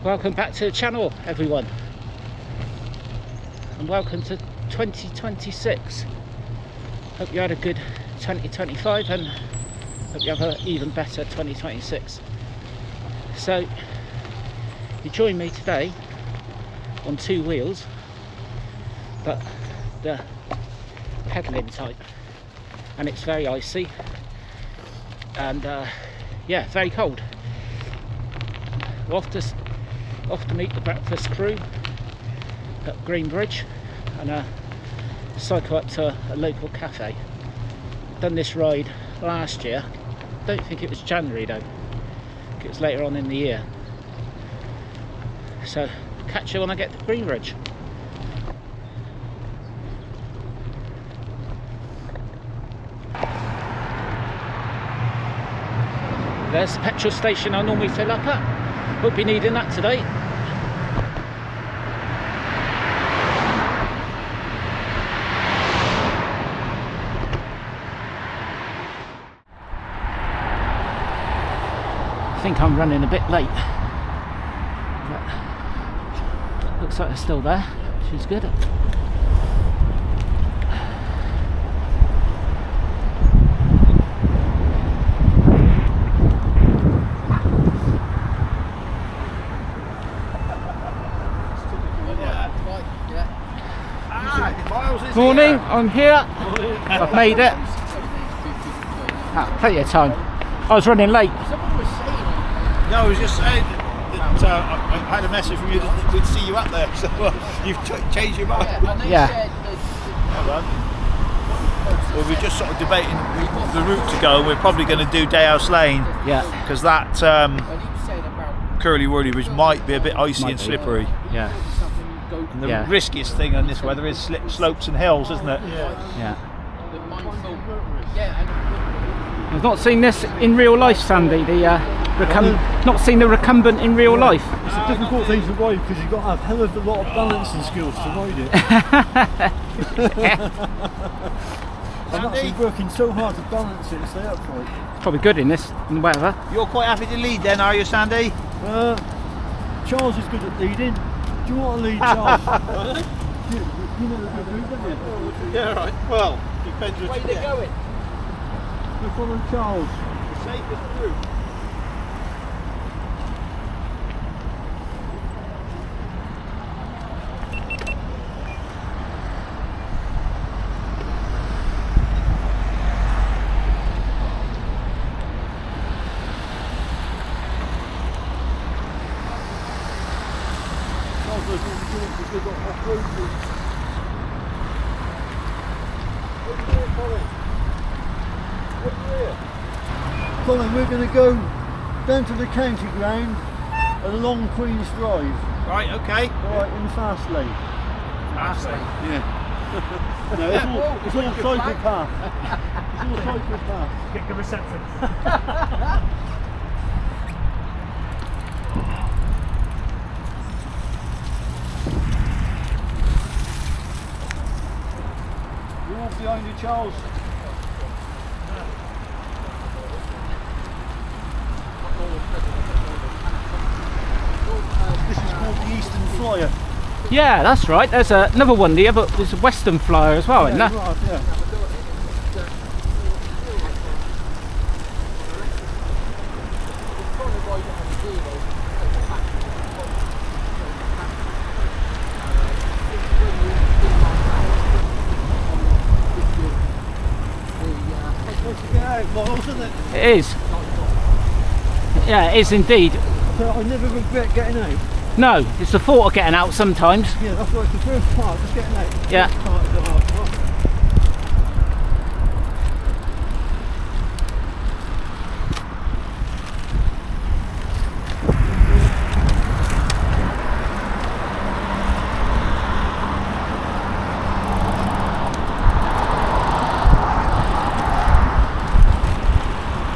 Welcome back to the channel, everyone, and welcome to 2026. Hope you had a good 2025 and hope you have an even better 2026. So you join me today on two wheels, but the pedaling type, and it's very icy and yeah, very cold. We're off to meet the breakfast crew at Greenbridge and cycle up to a local cafe. Done this ride last year. Don't think it was January though. I think it was later on in the year. So catch you when I get to Greenbridge. There's the petrol station I normally fill up at. Won't be needing that today. I think I'm running a bit late, but looks like they're still there, which is good. Morning, I'm here. I've made it. Plenty of time. I was running late. No, I was just saying that I had a message from you that we'd see you up there, so you've changed your mind. Yeah. Well, we're just sort of debating the route to go, and we're probably going to do Dayhouse Lane. Yeah. Because that Curly Whirly Bridge might be a bit icy and slippery. Yeah. And the riskiest thing on this weather is slopes and hills, isn't it? Yeah. I've not seen this in real life, Sandy. Not seen the recumbent in real life. It's a difficult thing to ride because you've got to have a hell of a lot of balancing skills to ride it. I'm actually working so hard to balance it and stay upright. It's probably good in the weather. You're quite happy to lead then, are you, Sandy? Charles is good at leading. Do you want to lead, Charles? you know the good route, don't you? Yeah, right. Well, depends which way they're going. We're following Charles. The safest route. Colin, we're going to go down to the county ground and along Queen's Drive. Right, okay. Alright, in the fast lane. Fast lane? Yeah. No, it's all cycle path. It's all cycle path. Get good reception. You're all behind you, Charles. This is called the Eastern Flyer. Yeah, that's right. There's another one there, but there's a Western Flyer as well, isn't there? Right, yeah. It is. Yeah, it is indeed. So I never regret getting out. No, it's the thought of getting out sometimes. Yeah, that's right. The first part, just getting out. Yeah. The first part is the hard part.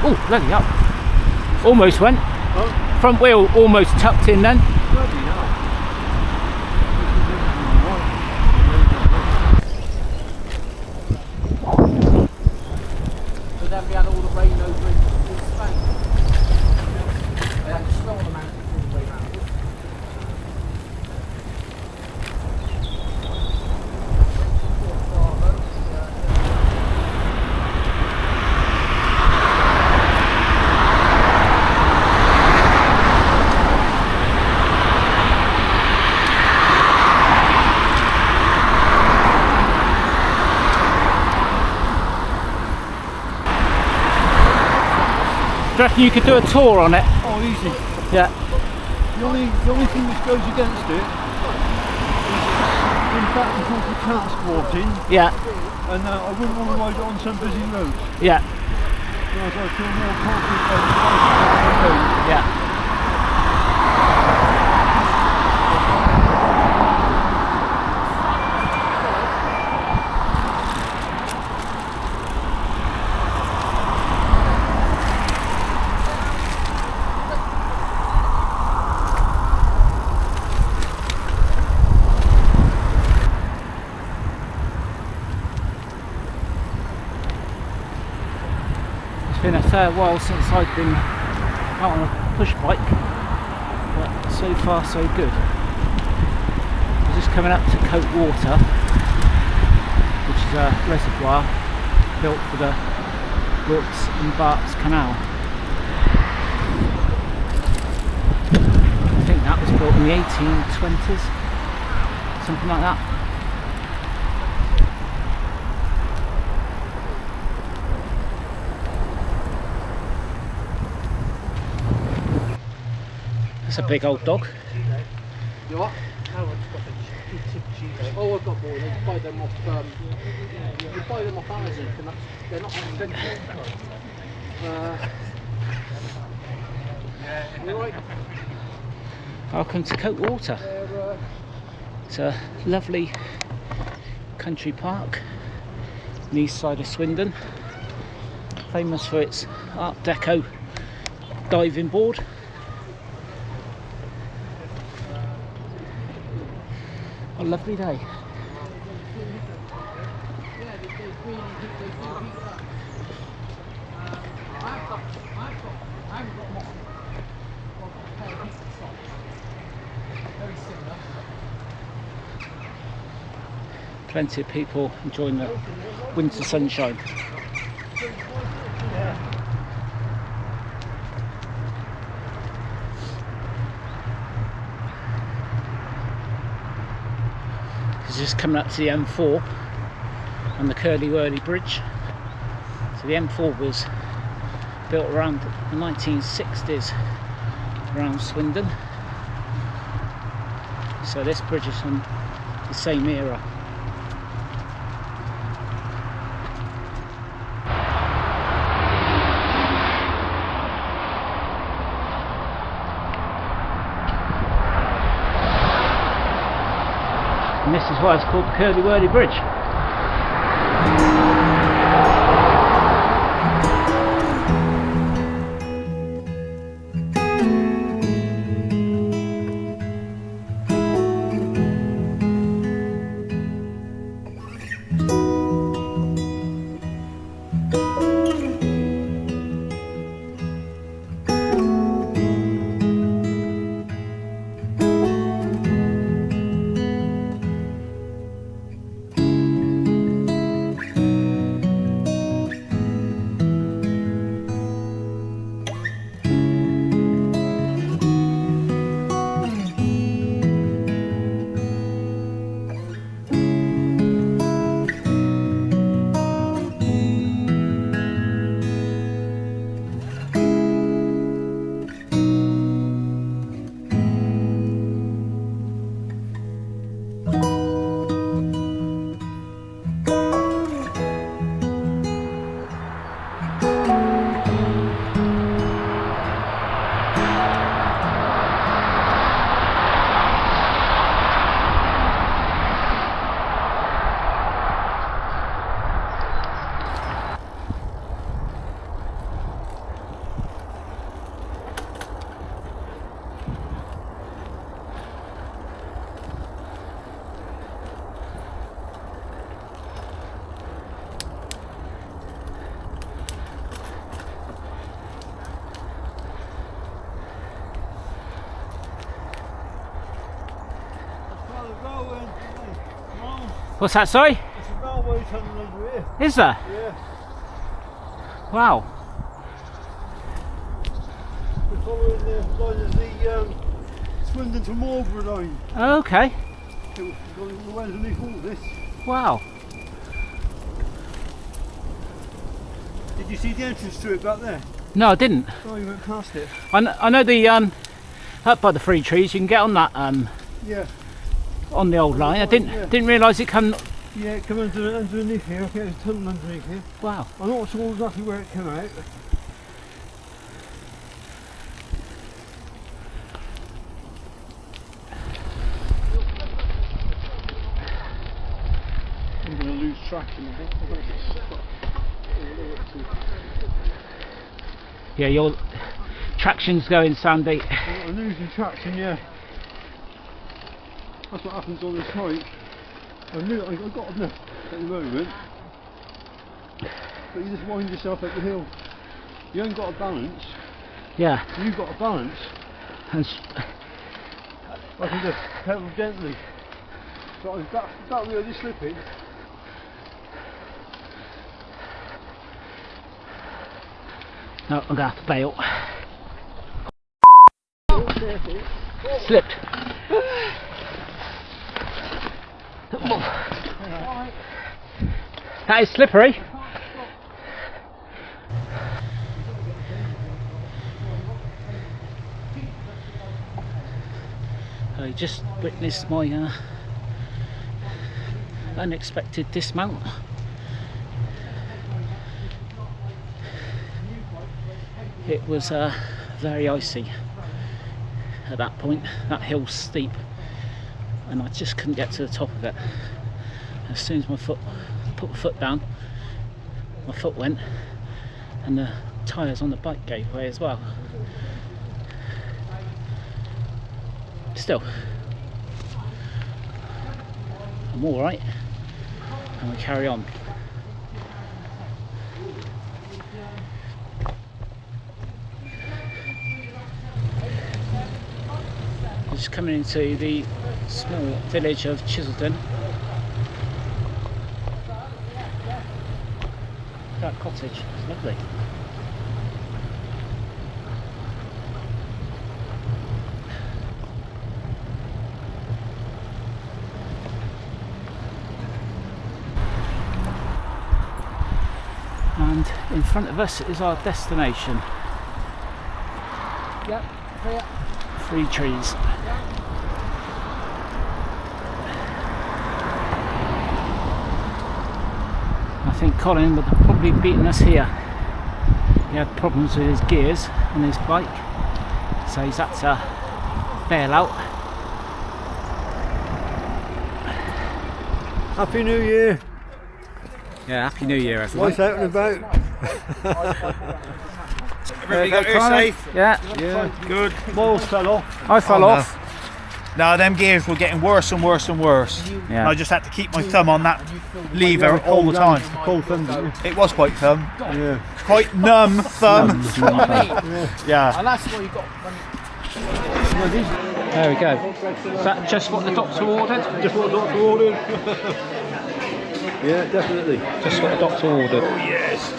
Oh, bloody up. Almost went. Oh. Front wheel almost tucked in then. Bloody hell. So then we had all the rain over in Spain. They had to swell the mountain all the way round. you reckon you could do a tour on it? Oh, easy. Yeah. The only thing which goes against it is in fact it's not for transporting, Yeah. and I wouldn't want to ride it on some busy roads. Yeah. Whereas I feel more confident on the road. Yeah. It's been a fair while since I've been out on a push bike, but so far so good. We're just coming up to Coate Water, which is a reservoir built for the Wilkes and Berks Canal. I think that was built in the 1820s, something like that. That's a big old dog. You what? Oh, I've got more. You buy them off. You buy them off Amazon, and they're not expensive. You right? Welcome to Coate Water. It's a lovely country park on the east side of Swindon, famous for its Art Deco diving board. What a lovely day. Plenty of people enjoying the winter sunshine. It's just coming up to the M4 and the Curly Wurly Bridge. So the M4 was built around the 1960s around Swindon. So this bridge is from the same era. And this is why it's called the Curly Wurly Bridge. What's that, sorry? It's a railway tunnel over here. Is there? Yeah. Wow. We're following the line of the Swindon to Marlborough line. Okay. We're going the way underneath all this. Wow. Did you see the entrance to it back there? No, I didn't. Oh, you went past it. I know the up by the free trees. You can get on that Yeah. on the old line. I didn't realise it come. Yeah, it came underneath here. Okay, there's a tunnel underneath here. Wow. I'm not sure exactly where it came out. I'm going to lose traction, I think. I'm going to get stuck. Yeah, your traction's going, Sandy. I'm losing traction, yeah. That's what happens on this hike. I've got enough at the moment, but you just wind yourself up the hill. You ain't got a balance. Yeah. You've got a balance. And I can just pedal gently. So I'm that really slipping. no, I'm gonna have to bail. Slipped. That is slippery. I just witnessed my unexpected dismount. It was very icy at that point. That hill's steep and I just couldn't get to the top of it. As soon as I put my foot down, my foot went and the tyres on the bike gave way as well. Still, I'm alright and we carry on. Just coming into the small village of Chiseldon. That cottage, it's lovely. And in front of us is our destination. Yep, here. 3 trees. I think Colin would have probably beaten us here. He had problems with his gears on his bike, so he's had to bail out. Happy New Year. Yeah, Happy New Year everyone. What's out and about? Everything got here safe? Yeah, Yeah. Good. Balls fell off. I fell Oh, no. off. No, them gears were getting worse and worse and worse. Yeah. And I just had to keep my thumb on that lever all the time. Cold thunder. It was quite thumb. Yeah. Quite numb thumb. Yeah. And that's what you got when There we go. Is that just what the doctor ordered? Just what the doctor ordered. Yeah, definitely. Just what the doctor ordered. Yes.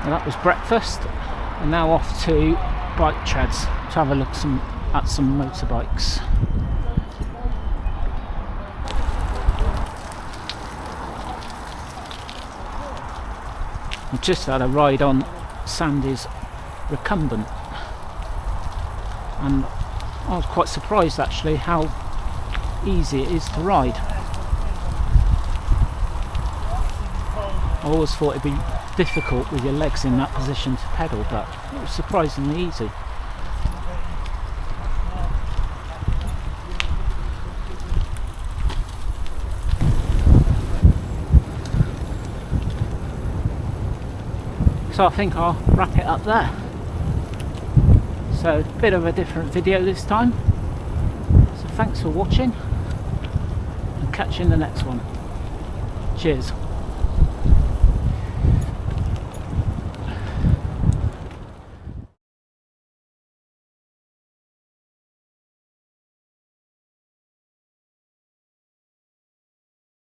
Well, that was breakfast, and now off to bike treads to have a look at some motorbikes. I've just had a ride on Sandy's recumbent, and I was quite surprised actually how easy it is to ride. I always thought it'd be difficult with your legs in that position to pedal, but it was surprisingly easy. So I think I'll wrap it up there. So a bit of a different video this time. So thanks for watching and catch you in the next one. Cheers.